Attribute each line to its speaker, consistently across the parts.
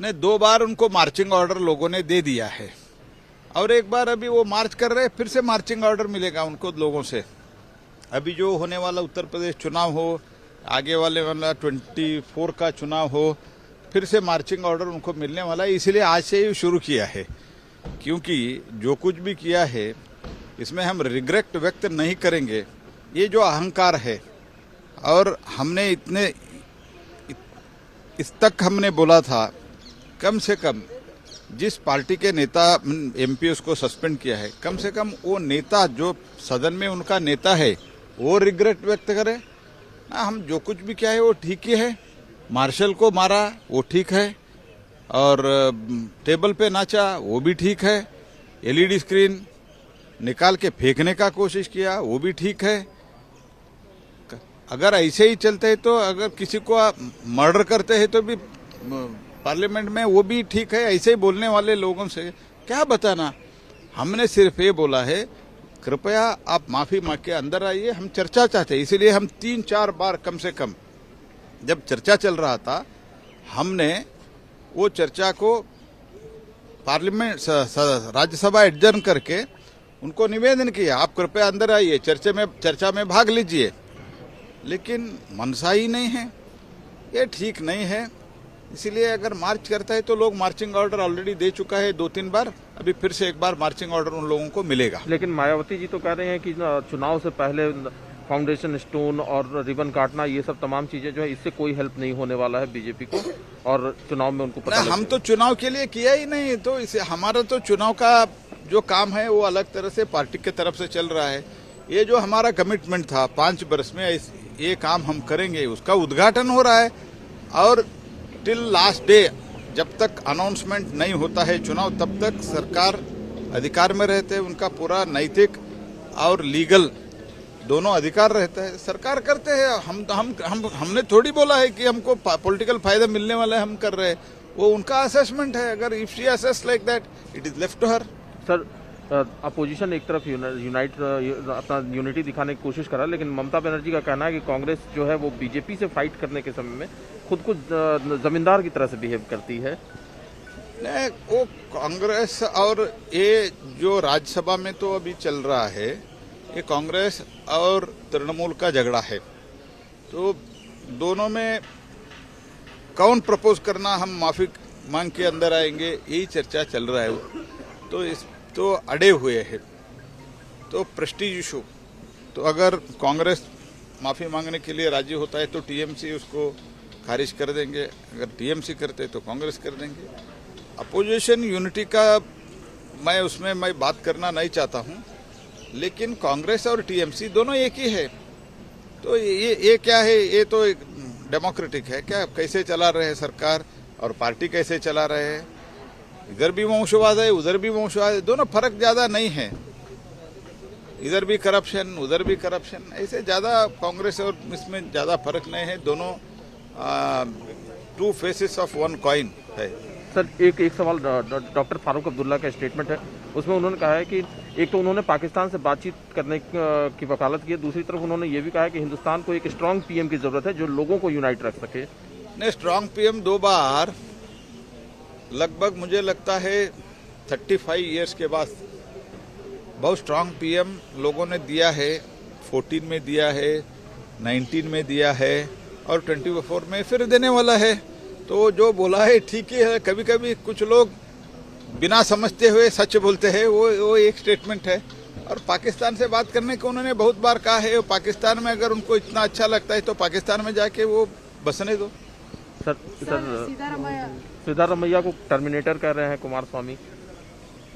Speaker 1: ने 2 बार उनको marching order लोगों ने दे दिया है और एक बार अभी वो मार्च कर रहे हैं, फिर से मार्चिंग ऑर्डर मिलेगा उनको लोगों से। अभी जो होने वाला उत्तर प्रदेश चुनाव हो, आगे वाला 24 का चुनाव हो, फिर से मार्चिंग ऑर्डर उनको मिलने वाला है। इसलिए आज से ही शुरू किया है, क्योंकि जो कुछ भी किया है इसमें हम रिग्रेट व्यक्त नहीं करेंगे। ये जो अहंकार है, और हमने इस तक हमने बोला था, कम से कम जिस पार्टी के नेता एमपी को सस्पेंड किया है, कम से कम वो नेता जो सदन में उनका नेता है वो रिग्रेट व्यक्त करे। हम जो कुछ भी किया है वो ठीक ही है। मार्शल को मारा वो ठीक है, और टेबल पे नाचा वो भी ठीक है। एलईडी स्क्रीन निकाल के फेंकने का कोशिश किया वो भी ठीक है। अगर ऐसे ही चलते हैं तो अगर किसी को मर्डर करते हैं तो भी पार्लियामेंट में वो भी ठीक है। ऐसे ही बोलने वाले लोगों से क्या बताना। हमने सिर्फ ये बोला है, कृपया आप माफी मांग के अंदर आइए, हम चर्चा चाहते हैं। इसीलिए हम 3-4 बार कम से कम जब चर्चा चल रहा था, हमने वो चर्चा को पार्लियामेंट राज्यसभा एडजर्न करके उनको निवेदन किया, आप कृपया अंदर आइए, चर्चा में भाग लीजिए। लेकिन मनसा ही नहीं है, ये ठीक नहीं है। इसीलिए अगर मार्च करता है तो लोग मार्चिंग ऑर्डर ऑलरेडी दे चुका है 2-3 बार, अभी फिर से एक बार मार्चिंग ऑर्डर उन लोगों को मिलेगा।
Speaker 2: लेकिन मायावती जी तो कह रहे हैं कि चुनाव से पहले फाउंडेशन स्टोन और रिबन काटना, ये सब तमाम चीजें जो है, इससे कोई हेल्प नहीं होने वाला है बीजेपी को, और चुनाव में उनको पता
Speaker 1: हम तो चुनाव के लिए किया ही नहीं, तो इसे हमारा तो चुनाव का जो काम है वो अलग तरह से पार्टी के तरफ से चल रहा है। ये जो हमारा कमिटमेंट था 5 वर्ष में ये काम हम करेंगे, उसका उद्घाटन हो रहा है। और टिल लास्ट डे, जब तक अनाउंसमेंट नहीं होता है चुनाव, तब तक सरकार अधिकार में रहते हैं। उनका पूरा नैतिक और लीगल दोनों अधिकार रहता है, सरकार करते हैं। हमने थोड़ी बोला है कि हमको पॉलिटिकल फायदा मिलने वाला है, हम कर रहे हैं। वो उनका असेसमेंट है। अगर if she assess like that, it is left to her.
Speaker 2: Sir, opposition एक तरफ अपना यूनिटी दिखाने की कोशिश कर रहा है, लेकिन ममता बनर्जी का कहना है कि कांग्रेस जो है वो बीजेपी से फाइट करने के समय में खुद को जमींदार की तरह से बिहेव करती है।
Speaker 1: नहीं, वो कांग्रेस और ये जो राज्यसभा में तो अभी चल रहा है, ये कांग्रेस और तृणमूल का झगड़ा है। तो दोनों में कौन प्रपोज करना, हम माफी मांग के अंदर आएंगे, यही चर्चा चल रहा है। तो इस तो अड़े हुए हैं, तो प्रेस्टीज इशू। तो अगर कांग्रेस माफी मांगने के लिए राजी होता है तो टीएमसी उसको खारिज कर देंगे, अगर टीएमसी करते तो कांग्रेस कर देंगे। अपोजिशन यूनिटी का मैं बात करना नहीं चाहता हूं, लेकिन कांग्रेस और टीएमसी दोनों एक ही है। तो ये क्या है, ये तो एक डेमोक्रेटिक है क्या, कैसे चला रहे हैं सरकार और पार्टी कैसे चला रहे हैं। इधर भी वंशवाद है, उधर भी वंशवाद है, दोनों फर्क ज्यादा नहीं है। इधर भी करप्शन, उधर भी करप्शन, ऐसे ज्यादा कांग्रेस और इसमें ज्यादा फर्क नहीं है। दोनों 2 फेसेस ऑफ 1 कॉइन है।
Speaker 2: सर, एक सवाल डॉक्टर फारूक अब्दुल्ला का स्टेटमेंट है, उसमें उन्होंने कहा है कि एक तो उन्होंने पाकिस्तान से बातचीत करने की वकालत की है, दूसरी तरफ उन्होंने ये भी कहा है कि हिंदुस्तान को एक स्ट्रांग पीएम की जरूरत है जो लोगों को यूनाइट रख सके।
Speaker 1: नहीं, स्ट्रांग पीएम 2 बार लगभग मुझे लगता है 35 ईयर्स के बाद बहुत स्ट्रांग पीएम लोगों ने दिया है। 14 में दिया है, 19 में दिया है और 24 में फिर देने वाला है। तो जो बोला है ठीक ही है। कभी कभी कुछ लोग बिना समझते हुए सच बोलते हैं, वो एक स्टेटमेंट है। और पाकिस्तान से बात करने को उन्होंने बहुत बार कहा है। पाकिस्तान में अगर उनको इतना अच्छा लगता है तो पाकिस्तान में जाके वो बसने दो।
Speaker 2: सर सिद्धारमैया को टर्मिनेटर कह रहे हैं कुमार स्वामी।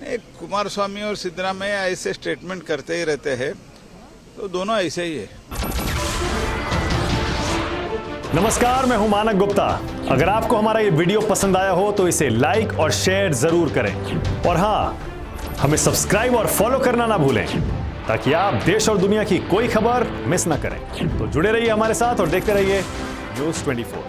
Speaker 1: नहीं, कुमार स्वामी और सिद्धरामैया ऐसे स्टेटमेंट करते ही रहते हैं, तो दोनों ऐसे ही है।
Speaker 3: नमस्कार, मैं हूं मानक गुप्ता। अगर आपको हमारा ये वीडियो पसंद आया हो तो इसे लाइक और शेयर जरूर करें, और हां, हमें सब्सक्राइब और फॉलो करना ना भूलें ताकि आप देश और दुनिया की कोई खबर मिस ना करें। तो जुड़े रहिए हमारे साथ और देखते रहिए न्यूज़ 24।